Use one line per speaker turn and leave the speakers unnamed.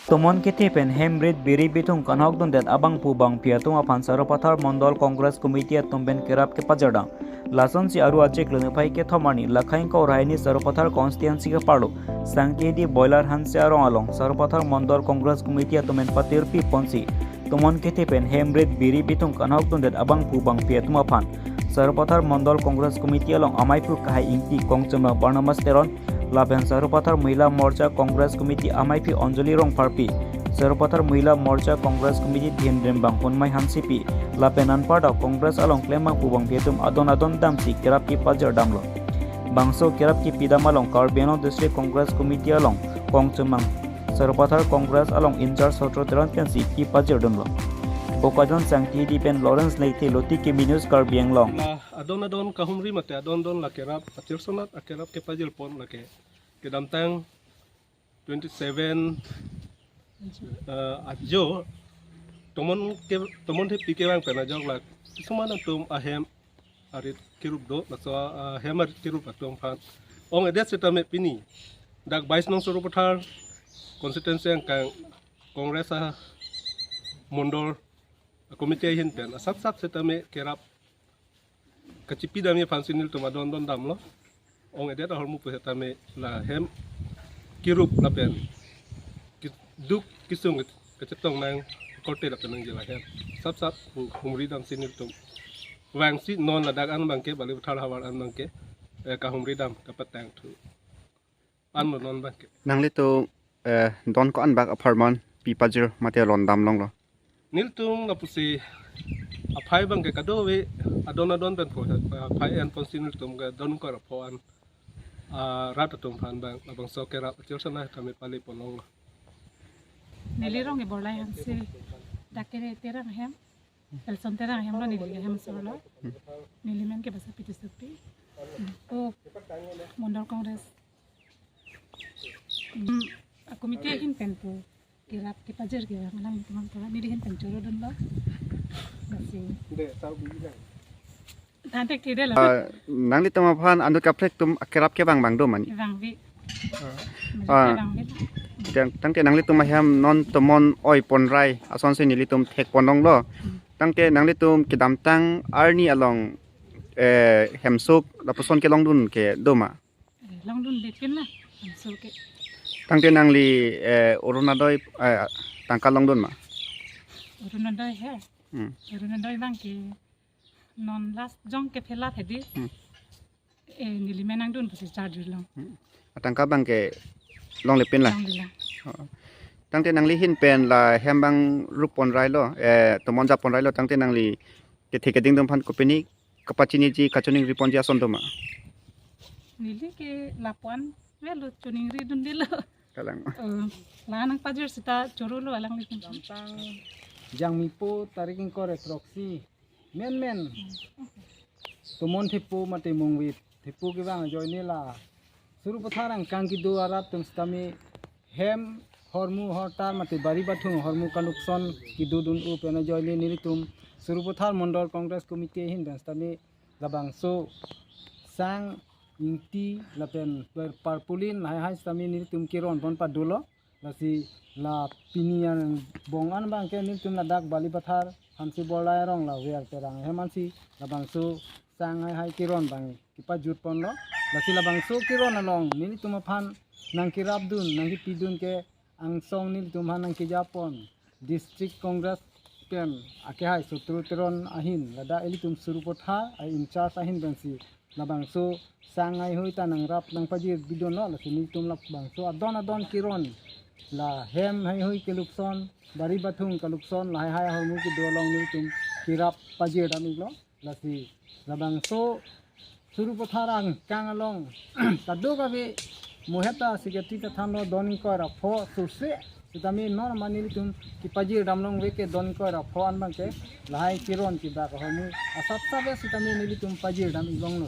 Tomon kethe hemrit biri bitung kanahokdun det abang pubang piatung aphan saropathar mondol congress committee tomben kerap kepajirdam lason si aru ajek lunupai ke thomani lakhain ko raini saropathar constituency ke parlo sangke di boiler hanse arong along saropathar mondol congress committee tomen patir pi ponsi tomon kethe hemrit biri bitung kanahokdun det abang pubang piatung aphan saropathar mondol congress committee along amaipu kahai ingti kongchama barnamas teron Laben Saropathar Mahila Morcha Congress Committee Amaipi Anjali Rong Parpi Saropathar Mahila Morcha Congress Committee Diem Bang Ponmai Hansipi Lapenan Parda Congress along Klembang Pubang Pietum Adon Damsi Kerap kepajirdam lo Bangso Kerap Pidam along Karbiano District Congress Committee along Kongchumang Saropathar Congress along Injar Sotroteran Pensi kepajirdam lo Okajon Sangti Dipen Lawrence Leite Loti News Karbiang Long
Adon kahumri mate adon la kerap atir sonat kerap kepajil pon la ke damtang 27 ajo tomon he pike wang pena jog la sumana tum ahem arit kirup do la so hemrit kirup atum phan ong edet setame pini dak 22 nong Saropathar constituency ang kang kongres mondol komite hin pen sat setame kerap kacipi dami fansinil tu madon dam lo ong edet hormu pu setame la hem kirup la pen duk kisung kecetong nang korte la penang jela hem sap humri dam sinil tu wang si non la dak an bangke bali uthar hawar an bangke ka humri dam ka patang tu an non bangke
nangli tu don ko an bak apartment pipajir mate londam long lo
nil tung ngapusi aphai bangke kadowe adon ben po aphai an ponsinil tum ga don ko rapoan rat tum phan bang abang so kerap chelsana kami pali ponong
nilirong ibolai hanse dakere terang hem elson terang hem lo nili hem solo nilimen ke basa pitu sepi o mondol kongres komite hin penpo kerap kepajir ke ngalang teman teman nili hin pencoro don lo basi tante kide la
nangli tum aphan andu kaprek tum kerap ke bang do mani
bang vi
tangte nangli tum ahem non tomon oi ponrai ason se nili tum thek ponong lo tangte nangli tum kidam tang arni along hemsuk lapuson ke longdun ke doma
longdun dipin la so ke
tangte nangli orunadoi tangka longdun ma
orunadoi he orunadoi bang ke non last jong ke phela thedi nilimenang dun pasi charge long
tangka bang ke long lepin la tangte nangli hin pen la hembang rup ponrai lo tomon ja ponrai lo tangte nangli ke thekading dum phan kopeni kapachini ji kachoning ripon ja son doma
nili ke lapuan velo chuning ri dun dilo
kalang
la nang pajir sita chorulo alang lepin
jang mipo tariking kore proxy men tomon thipu mate mungwi thipu ki bang joini la Saropathar ang kangki do arat tum stami hem hormu hortar mate bari bathung hormu kanukson ki dudun u pena joini nilitum Saropathar mondol congress committee hin dan stami labang so sang ingti lapen parpulin hai stami nilitum kiron bon padulo lasi la pinian bongan bang ke nilitum ladak bali bathar hansi bolai rong la wer terang hemansi labang so sang hai kiron bang kipa jut pon lo lasi labang so kiron along nili tuma phan nang kerap dun nang pidun ke ang song nil tumha nang kijapon district congress pen ake hai sutru teron ahin lada eli tum Saropathar ai in charge ahin bansi labang so sang ai hoita nang rap nang pajir bidon lo lasi nil tum labang so adon kiron la hem hai hoi kelupson bari bathung kalupson la hai hormu ki dolong nil tum kerap pajir dam lo lasi labang so Saropathar ang kang along kadu kabe moheta sigeti ka thano doni ko ra pho surse sitami nor manili tum ki pajir damlong we ke doni ko ra pho an bang ke lahai kiron ki ba ko mu asat sabe sitami nili tum pajir dam ilong no